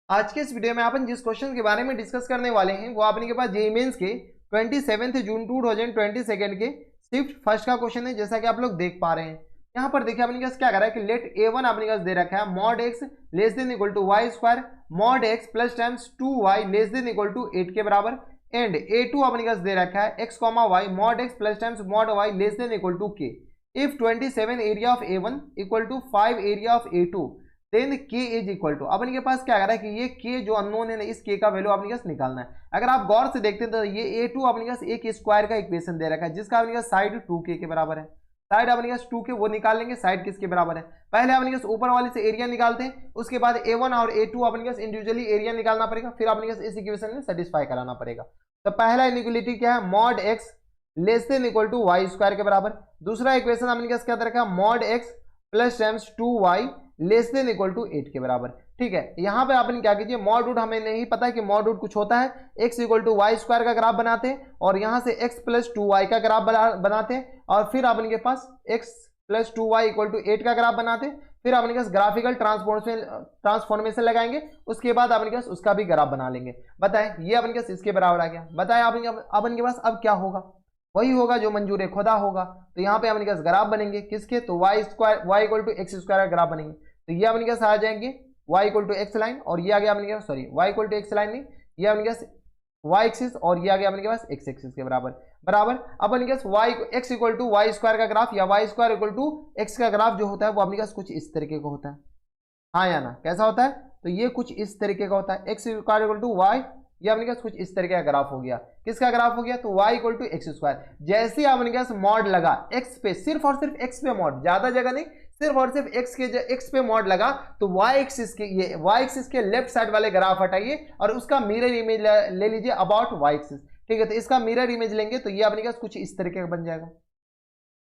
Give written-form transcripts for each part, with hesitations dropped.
आज के इस वीडियो में अपन जिस क्वेश्चन के बारे में डिस्कस करने वाले हैं वो आपने के पास जेईई मेंस के 27 जून 2022 के शिफ्ट फर्स्ट का क्वेश्चन है। जैसा कि आप लोग देख पा रहे हैं यहाँ पर देखिए अपने पास क्या कर रहा है कि लेट a1 अपने पास दे रखा है mod x less than equal to y square mod x plus times 2y less than equal to 8 के बराबर एंड a2 अपने पास दे रखा है x comma y mod x plus times mod y less than equal to k if 27 area of a1 equal to 5 area of a2 then k is equal to. अब इनके पास क्या कर रहा है कि ये k जो अननोन है ना इस k का वैल्यू अपने पास निकालना है। अगर आप गौर से देखते हैं तो ये a2 अपने पास एक स्क्वायर का इक्वेशन दे रखा है जिसका अपने पास साइड 2k के बराबर है। साइड अपने पास 2k वो निकाल लेंगे, साइड किसके बराबर है पहले अपने पास ऊपर वाले से एरिया निकालते हैं, उसके बाद a1 और a2 अपने पास इंडिविजुअली एरिया निकालना पड़ेगा, फिर अपने पास इस इक्वेशन में सेटिस्फाई कराना पड़ेगा। तो पहला इनइक्वालिटी क्या है mod x less than equal to y square के बराबर। दूसरा इक्वेशन अपने पास क्या दे रखा है mod x plus times 2y less than equal to 8 के बराबर। ठीक है, यहाँ पे आपने क्या कीजिए मॉड रूट हमें नहीं पता है कि मॉड रूट कुछ होता है, x equal to y square का ग्राफ बनाते हैं और यहाँ से x प्लस 2y का ग्राफ बनाते हैं और फिर आपने के पास x plus 2y equal to 8 का ग्राफ बनाते हैं, फिर आपने के पास ग्राफिकल ट्रांसफॉर्मेशन लगाएंगे, उसके बाद आपने के पास उसका भी ग्राफ बना लेंगे। बताएं ये आपने के पास इसके बराबर आ गया। बताएं आपने के पास अब क्या होगा, वही होगा जो मंजूर खुदा होगा। तो यहाँ पे अपने पास ग्राफ बनेंगे किसके, तो y equal to x square का ग्राफ बनेंगे। तो ये अपने पास आ जाएंगे y equal to x line और ये आ गया अपने पास sorry y equal to x line नहीं, ये अपने पास y एक्सिस और ये आ गया अपने पास x एक्सिस के बराबर। अब अपने पास y x equal to y square का ग्राफ या y square equal to x का ग्राफ जो होता है वो अपने पास कुछ इस तरीके का होता है, हाँ या ना, कैसा होता है, तो ये कुछ इस तरीके का होता है x square equal to y, ये अपने पास कुछ इस तरीके का ग्राफ हो गया। किसका ग्राफ हो गया, तो y equal to x square. जैसे ही अपने पास मॉड लगा x पे, सिर्फ और सिर्फ x पे मॉड, ज्यादा जगह नहीं, सिर्फ और सिर्फ x पे मॉड लगा, तो y एक्सिस के लेफ्ट साइड वाले ग्राफ हटाइए और उसका मिरर इमेज ले लीजिए अबाउट y एक्सिस। ठीक है, तो इसका मिरर इमेज लेंगे तो ये अपने पास कुछ इस तरीके का बन जाएगा।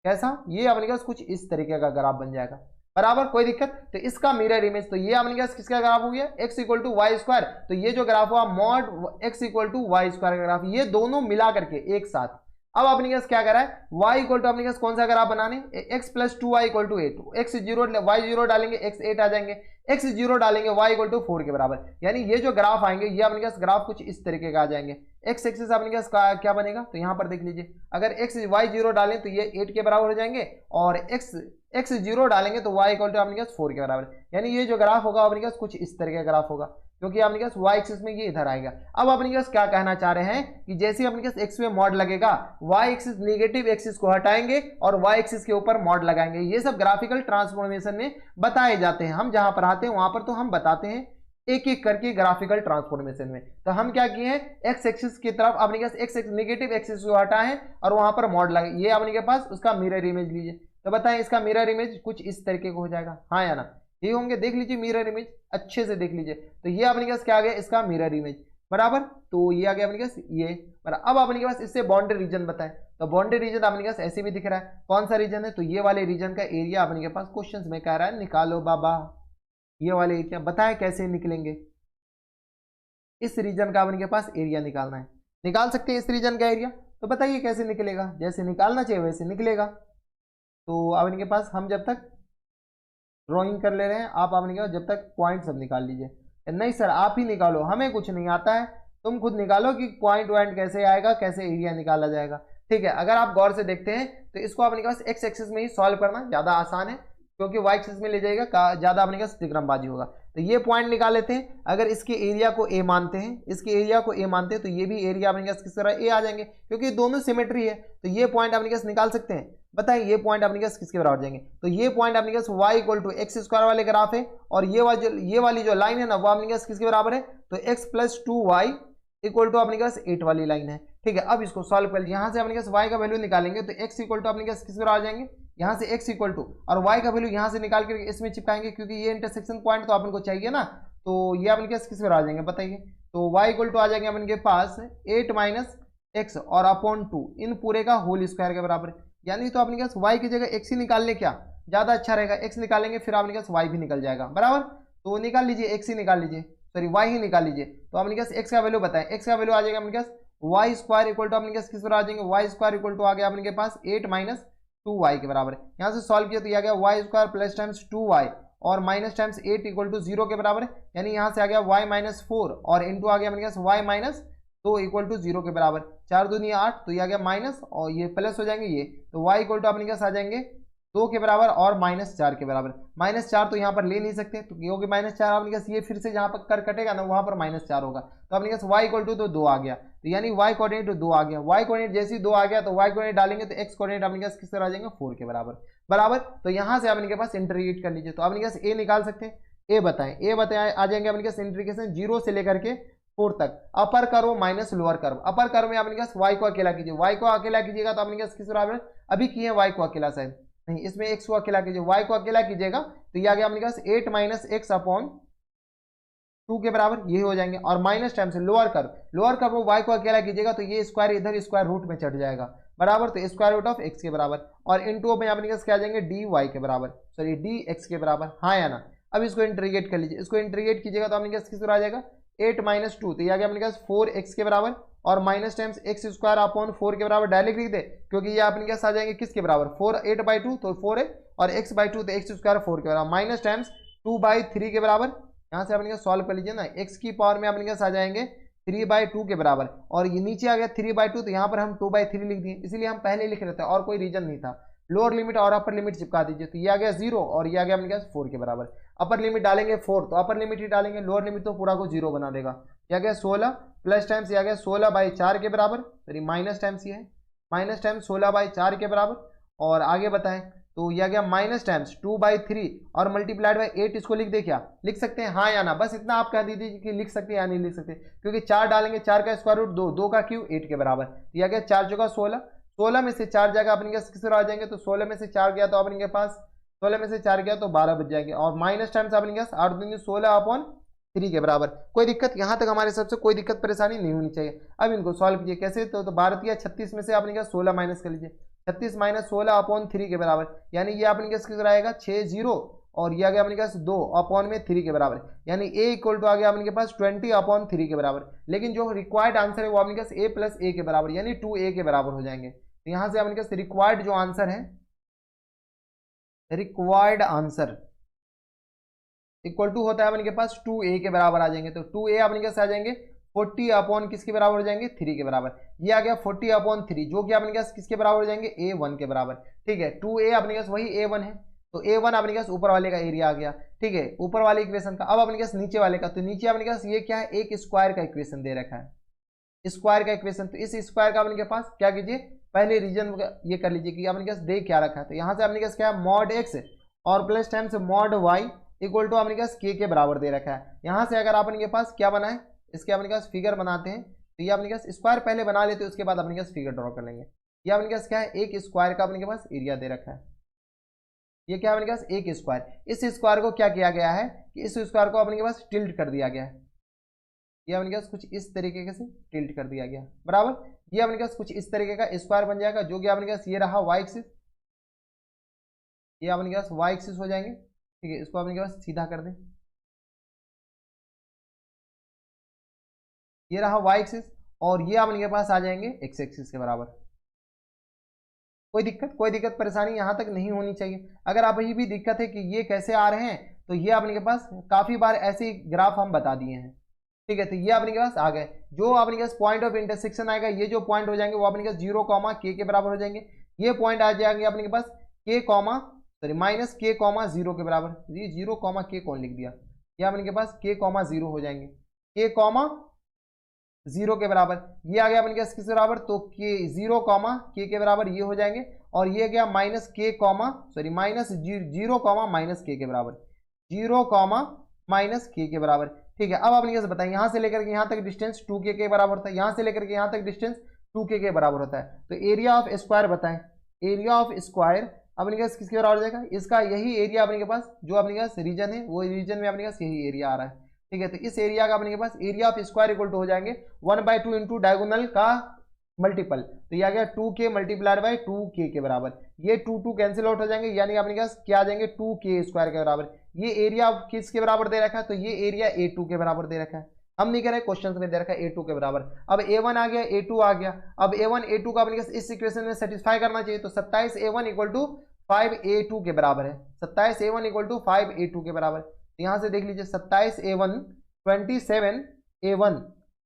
कैसा, ये अपने पास कुछ इस तरीके का ग्राफ बन जाएगा बराबर, कोई दिक्कत। तो इसका मिरर इमेज, तो ये अपने पास किसका ग्राफ हो गया, x equal to y square, तो ये जो ग्राफ हुआ mod x equal to y square का ग्राफ, ये दोनों मिला करके एक साथ। अब अपने पास क्या करा है y इक्वल टू अपने पास कौन सा ग्राफ बनाने, x plus 2y equal to 8, x 0 y 0 डालेंगे x 8 आ जाएंगे, x 0 डालेंगे y इक्वल टू 4 के बराबर। यानी ये जो ग्राफ आएंगे ये अपने पास ग्राफ कुछ इस तरीके का आ जाएंगे। x एक्सिस अपने पास क्या बनेगा, तो यहाँ पर देख लीजिए, अगर x y 0 डालें तो ये 8 के बराबर हो जाएंगे और x 0 डालेंगे तो y इक्वल टू अपने पास 4 के बराबर। यानी ये जो ग्राफ होगा अपने पास कुछ इस तरीके का ग्राफ होगा क्योंकि अपने पास y एक्सिस में ये इधर आएगा। अब अपने पास क्या कहना चाह रहे हैं कि जैसे अपने पास x में मॉड लगेगा y एक्सिस नेगेटिव एक्सिस को हटाएंगे और y एक्सिस के ऊपर मॉड लगाएंगे। ये सब ग्राफिकल ट्रांसफॉर्मेशन में बताए जाते हैं, हम जहां पर आते हैं वहां पर तो हम बताते हैं एक एक करके ग्राफिकल ट्रांसफॉर्मेशन में। तो हम क्या किए हैं एक्स एक्सिस की तरफ अपने पास एक्स नेगेटिव एक्सिस को हटाएं और वहां पर मॉड लगे, ये अपने के पास उसका मिरर इमेज लीजिए। तो बताएं इसका मिरर इमेज कुछ इस तरीके का हो जाएगा, हाँ या ना, ये होंगे, देख लीजिए मिरर इमेज अच्छे से देख लीजिए। तो ये अपने पास क्या आ गया, इसका मिरर इमेज बराबर, तो ये आ गया अपने पास ये बराबर। अब अपने पास इससे बाउंड्री रीजन बताएं, तो बाउंड्री रीजन अपने पास ऐसे भी दिख रहा है, कौन सा रीजन है, तो ये वाले रीजन का एरिया अपने के पास क्वेश्चन में कह रहा है निकालो बाबा, ये वाले एरिया बताएं कैसे निकलेंगे। इस रीजन का अपने के पास एरिया निकालना है, निकाल सकते हैं इस रीजन का एरिया, तो बताइए कैसे निकलेगा, जैसे निकालना चाहिए वैसे निकलेगा। तो अपने के पास हम जब तक ड्राइंग कर ले रहे हैं आप अपने के पास जब तक पॉइंट सब निकाल लीजिए। नहीं सर आप ही निकालो, हमें कुछ नहीं आता है, तुम खुद निकालो कि पॉइंट वॉइंट कैसे आएगा, कैसे एरिया निकाला जाएगा। ठीक है, अगर आप गौर से देखते हैं तो इसको अपने के पास एक्स एक्सिस में ही सॉल्व करना ज़्यादा आसान है क्योंकि वाई एक्सिस में ले जाएगा ज़्यादा अपने के पास तिग्रमबाजी होगा। तो ये पॉइंट निकाल लेते हैं, अगर इसके एरिया को ए मानते हैं, इसके एरिया को ए मानते हैं तो ये भी एरिया अपने पास किस तरह ए आ जाएंगे क्योंकि दोनों सिमेट्री है। तो ये पॉइंट अपने पास निकाल सकते हैं। बताइए ये पॉइंट अपने पास किसके बराबर जाएंगे, तो ये पॉइंट अपने पास y equal to x square वाले ग्राफ है और ये वाली जो लाइन है ना वो अपने पास किसके बराबर है, तो x plus 2y equal to अपने पास 8 वाली लाइन है। ठीक है, अब इसको सॉल्व कर, यहाँ से अपने पास y का वैल्यू निकालेंगे तो x इक्वल टू अपने पास किस बराबर आ जाएंगे, यहाँ से x इक्वल टू और y का वैल्यू यहाँ से निकाल कर इसमें चिपकाएंगे क्योंकि ये इंटरसेक्शन पॉइंट तो अपन को चाहिए ना, तो ये अपने पास किस बराबर आ जाएंगे बताइए, तो y इक्वल टू आ जाएंगे अपन के पास 8 माइनस एक्स और अपॉन 2 इन पूरे का होल स्क्वायर के बराबर। यानी तो अपने पास y की जगह x ही निकाल ले, क्या ज़्यादा अच्छा रहेगा, x निकालेंगे फिर अपने पास y भी निकल जाएगा बराबर। तो निकाल लीजिए, x ही निकाल लीजिए, सॉरी y ही निकाल लीजिए। तो अपने पास x का वैल्यू बताएं, x का वैल्यू आ जाएगा अपने पास वाई स्क्वायर इक्वल टू अपने पास किस पर आ जाएंगे, वाई स्क्वायर इक्वल टू आ गया अपने के पास 8 माइनस 2y के बराबर। यहाँ से सॉल्व किया तो यह आ गया Y square plus times 2y और माइनस टाइम्स 8 इक्वल टू 0 के बराबर है, यानी यहाँ से आ गया y माइनस 4 और इंटू आ गया अपने पास y माइनस 2 इक्वल टू 0 के बराबर। 4 दूनी 8, तो ये आ गया माइनस और ये प्लस हो जाएंगे ये, तो y इक्वल टू अपने पास आ जाएंगे 2 के बराबर और माइनस 4 के बराबर। माइनस 4 तो यहाँ पर ले नहीं सकते, तो क्योंकि माइनस 4 अपने पास ये फिर से जहाँ पर कर कटेगा ना वहाँ पर माइनस 4 होगा, तो अपने पास y इक्वल टू तो 2 आ गया, तो यानी y कोऑर्डिनेट 2 आ गया। y कोऑर्डिनेट जैसे ही 2 आ गया तो y कोऑर्डिनेट डालेंगे तो x कोऑर्डिनेट अपने पास किस तरह आ जाएंगे 4 के बराबर। तो यहाँ से अपने पास इंटीग्रेट कर लीजिए, तो अपने पास a निकाल सकते हैं। a बताएं आ जाएंगे अपने पास इंटीग्रेशन 0 से लेकर के 4 तक, upper curve minus lower curve. Upper curve में अपने पास y को अकेला कीजिए, y को अकेला कीजिएगा तो अपने पास किस बराबर, अभी किए y को अकेला शायद नहीं, इसमें x को अकेला कीजिए, y को अकेला कीजिएगा तो ये आ गया अपने पास 8 माइनस एक्स अपॉन 2 के बराबर, ये हो जाएंगे। और माइनस टाइम से लोअर कर्व y को अकेला कीजिएगा तो ये स्क्वायर इधर स्क्वायर रूट में चढ़ जाएगा बराबर, तो स्क्वायर रूट ऑफ x के बराबर, और इनटू में अपने पास क्या आ जाएंगे dy के बराबर, सॉरी dx के बराबर, हाँ या ना। अब इसको इंटीग्रेट कर लीजिए, इसको इंटीग्रेट कीजिएगा तो अपने पास किस तरह आ जाएगा 8 माइनस 2, तो ये आ गया अपने पास 4x के बराबर, और minus times x square upon 4 के बराबर डायरेक्ट लिख दे, क्योंकि ये अपने पास आ जाएंगे किसके बराबर 4, 8/2 तो 4 है, और x बाई 2 तो एक्स स्क्वायर 4 के बराबर, माइनस टाइम्स 2/3 के बराबर। यहाँ से अपने पास सॉल्व कर लीजिए ना, x की पावर में अपने पास आ जाएंगे 3/2 के बराबर, और ये नीचे आ गया 3/2, तो यहाँ पर हम 2/3 लिख दिए, इसीलिए हम पहले लिख रहे थे और कोई रीजन नहीं था। लोअर लिमिट और अपर लिमिट चिपका दीजिए, तो ये आ गया 0 और ये आ गया अपने पास 4 के बराबर। अपर लिमिट डालेंगे 4 तो अपर लिमिट ही डालेंगे, लोअर लिमिट तो पूरा को 0 बना देगा। ये आ गया 16 प्लस टाइम्स ये आ गया 16/4 के बराबर, सॉरी माइनस टाइम्स ये है, माइनस टाइम्स 16/4 के बराबर। और आगे बताएं तो ये आ गया माइनस टाइम्स 2/3 और मल्टीप्लाइड बाई 8, इसको लिख दे, क्या लिख सकते हैं हाँ या ना, बस इतना आप कह दीजिए कि लिख सकते हैं या नहीं लिख सकते, क्योंकि 4 डालेंगे, 4 का स्क्वायर रूट 2, 2 का क्यूब 8 के बराबर। ये आ गया 4 चौका 16, 16 में से 4 जाएगा अपने पास किस तरह आ जाएंगे, तो 16 में से 4 गया तो अपने पास 16 में से 4 गया तो 12 बच जाएंगे, और माइनस टाइम्स अपने पास 8 दूनी 16/3 के बराबर। कोई दिक्कत यहाँ तक हमारे सबसे कोई दिक्कत परेशानी नहीं होनी चाहिए। अब इनको सॉल्व कीजिए कैसे, तो 12 या 36 में से अपने पास 16 माइनस कर लीजिए, 36 माइनस 16/3 के बराबर, यानी ये अपने पास किस तरह आएगा 60, और ये आ गया अपने पास 2 अपॉन में 3 के बराबर, यानी a इक्वल टू आ गया अपने पास 20/3 के बराबर। लेकिन जो रिक्वायर्ड आंसर है वो अपने पास a प्लस a के बराबर, यानी 2a के बराबर हो जाएंगे। तो यहाँ से अपने पास रिक्वायर्ड जो आंसर है, रिक्वायर्ड आंसर इक्वल टू होता है अपने के पास 2a के बराबर आ जाएंगे, तो 2a अपने के पास आ जाएंगे 40 अपॉन किसके बराबर हो जाएंगे 3 के बराबर। ये आ गया 40/3, जो कि अपने पास किसके बराबर हो जाएंगे a1 के बराबर। ठीक है, 2a अपने पास वही a1 है, तो a1 अपने पास ऊपर वाले का एरिया आ गया। ठीक है, ऊपर वाले इक्वेशन का। अब अपने पास नीचे वाले का, तो नीचे अपने पास ये क्या है, एक स्क्वायर का इक्वेशन दे रखा है, स्क्वायर का इक्वेशन। तो इस स्क्वायर का अपने के पास क्या कीजिए, पहले रीजन ये कर लीजिए कि अपने पास दे क्या रखा है। तो यहाँ से अपने पास क्या है मॉड x और plus times mod y equal to अपने पास k के बराबर दे रखा है। यहाँ से अगर अपने के पास क्या बनाए, इसके अपने पास फिगर बनाते हैं, तो ये अपने पास स्क्वायर पहले बना लेते हैं, उसके बाद अपने पास फिगर ड्रॉ कर लेंगे। ये अपने पास क्या है, एक स्क्वायर का अपने के पास एरिया दे रखा है। ये क्या अपने पास एक स्क्वायर, इस स्क्वायर को क्या किया गया है कि इस स्क्वायर को अपने के पास टिल्ट कर दिया गया है। ये अपने पास कुछ इस तरीके से टिल्ट कर दिया गया बराबर। ये अपने पास कुछ इस तरीके का स्क्वायर बन जाएगा, जो कि अपने पास ये रहा y एक्सिस, ये अपने पास y एक्सिस हो जाएंगे। ठीक है, इसको अपने पास सीधा कर दें, ये रहा y एक्सिस, और ये अपने पास आ जाएंगे x एक्सिस के बराबर। कोई दिक्कत परेशानी यहाँ तक नहीं होनी चाहिए। अगर आप अभी भी दिक्कत है कि ये कैसे आ रहे हैं, तो ये अपने के पास काफी बार ऐसे ग्राफ हम बता दिए हैं। ठीक है, तो ये अपने के पास आ गए। जो अपने के पास पॉइंट ऑफ इंटरसेक्शन आएगा, ये जो पॉइंट हो जाएंगे वो अपने के पास 0, k के बराबर हो जाएंगे। ये पॉइंट आ जाएंगे अपने के पास k, माइनस k, 0 के बराबर। ये 0, k कौन लिख दिया, ये अपने के पास k, 0 हो जाएंगे, k, 0 के बराबर। ये आ गया अपने के पास किस बराबर, तो k 0, k के बराबर ये हो जाएंगे। और ये गया minus k, minus 0, minus k के बराबर, 0, माइनस k के बराबर। ठीक है, अब अपने बताएं यहाँ से लेकर के यहाँ तक डिस्टेंस 2k के बराबर होता है, यहाँ से लेकर के यहाँ तक डिस्टेंस 2k के बराबर होता है। तो एरिया ऑफ स्क्वायर बताएं, एरिया ऑफ स्क्वायर अपने पास किसके बराबर हो जाएगा, इसका यही एरिया अपने के पास जो अपने पास रीजन है, वो रीजन में अपने पास यही एरिया आ रहा है। ठीक है, तो इस एरिया का अपने के पास area of square equal to हो जाएंगे 1/2 इंटू डायगोनल का मल्टीपल, तो ये आ गया 2k मल्टीप्लाइड बाई 2k के बराबर। ये 2 कैंसिल आउट हो जाएंगे, यानी अपने पास क्या आ जाएंगे 2k स्क्वायर के बराबर। ये एरिया किसके बराबर दे रखा है, तो ये एरिया a2 के बराबर दे रखा है। हम नहीं कह रहे, क्वेश्चन में दे रखा है a2 के बराबर। अब a1 आ गया, a2 आ गया। अब a1 a2 का अपने इस इक्वेशन में सेटिस्फाई करना चाहिए, तो 27a1 इक्वल टू 5a2 के बराबर है। 27a1 इक्वल टू 5a2 के बराबर। तो यहाँ से देख लीजिए 27a1 27a1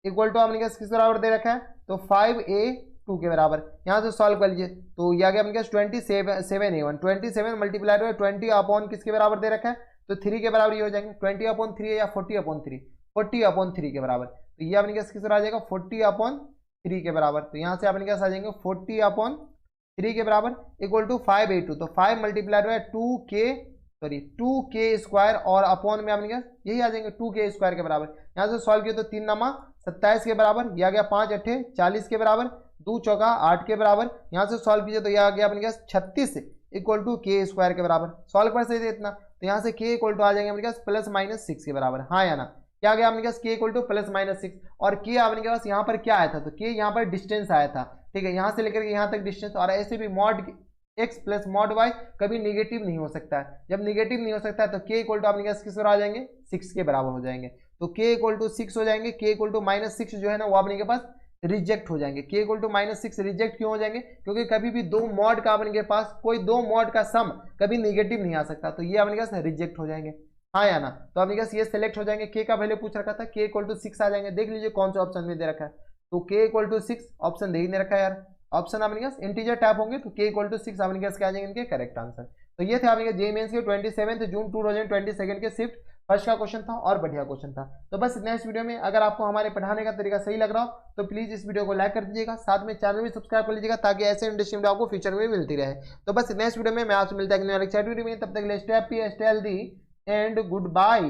इक्वल टू आपने किस बराबर दे रखा है, तो 5a2 के बराबर। यहाँ से सॉल्व कर लीजिए तो ये आ गया अपने 27a1 27 मल्टीप्लाइड बाय 20 अपॉन किसके बराबर दे रखा है, तो 3 के बराबर ये हो जाएंगे। 20/3 या 40/3 40/3 के बराबर। तो ये अपने किस आ जाएगा 40/3 के बराबर। तो यहाँ से अपने आ जाएंगे 40/3 के बराबर इक्वल टू 5a2। तो 5 मल्टीप्लाइड बाय 2k स्क्वायर और अपॉन में अपने यही आ जाएंगे 2k स्क्वायर के बराबर। यहाँ से सॉल्व किया तो 3 नमा 27 के बराबर, यह आ गया 5 8 40 के बराबर, 2 चौका 8 के बराबर। यहाँ से सॉल्व कीजिए तो यह आ गया अपने 36 इक्वल टू k स्क्वायर के बराबर। सॉल्व कर सकते इतना। तो यहाँ से k इक्वल टू आ जाएंगे अपने पास +-6 के बराबर। हाँ या ना, क्या आ गया अपने पास k इक्वल टू +-6। और k अपने के पास यहाँ पर क्या आया था, तो k यहाँ पर डिस्टेंस आया था, ठीक है, यहाँ से लेकर के यहाँ तक डिस्टेंस। और ऐसे भी mod x plus mod y कभी निगेटिव नहीं हो सकता है। जब निगेटिव नहीं हो सकता है तो k इक्वल टू अपने पास किस पर आ जाएंगे 6 के बराबर हो जाएंगे। तो k इक्वल टू 6 हो जाएंगे। k इक्वल टू -6 जो है ना वो अपने के पास रिजेक्ट हो जाएंगे। k इक्वल टू -6 रिजेक्ट क्यों हो जाएंगे, क्योंकि कभी भी दो मॉड का अपने के पास कोई दो मॉड का सम कभी निगेटिव नहीं आ सकता। तो ये अपने पास रिजेक्ट हो जाएंगे। हाँ या ना, तो अपने पास ये सिलेक्ट हो जाएंगे। k का वैल्यू पूछ रखा था, k इक्वल टू 6 आ जाएंगे। देख लीजिए कौन सा ऑप्शन में दे रखा है, तो k इक्वल टू 6 ऑप्शन दे ही नहीं रखा है यार। ऑप्शन आपने पास इंटीजर टाइप होंगे तो k इक्वल टू 6 आपने पास क्या आ जाएंगे इनके करेक्ट आंसर। तो ये थे आपने जेईई मेंस के 27 जून 2022 के शिफ्ट फर्स्ट का क्वेश्चन था और बढ़िया क्वेश्चन था। तो बस इतना इस वीडियो में। अगर आपको हमारे पढ़ाने का तरीका सही लग रहा हो तो प्लीज इस वीडियो को लाइक कर दीजिएगा, साथ में चैनल भी सब्सक्राइब कर लीजिएगा ताकि ऐसे इंटरेस्टिंग वीडियो आपको फ्यूचर में मिलती रहे। तो बस इतना इस वीडियो में। मैं आपसे मिलता है तब तक stay healthy and good bye.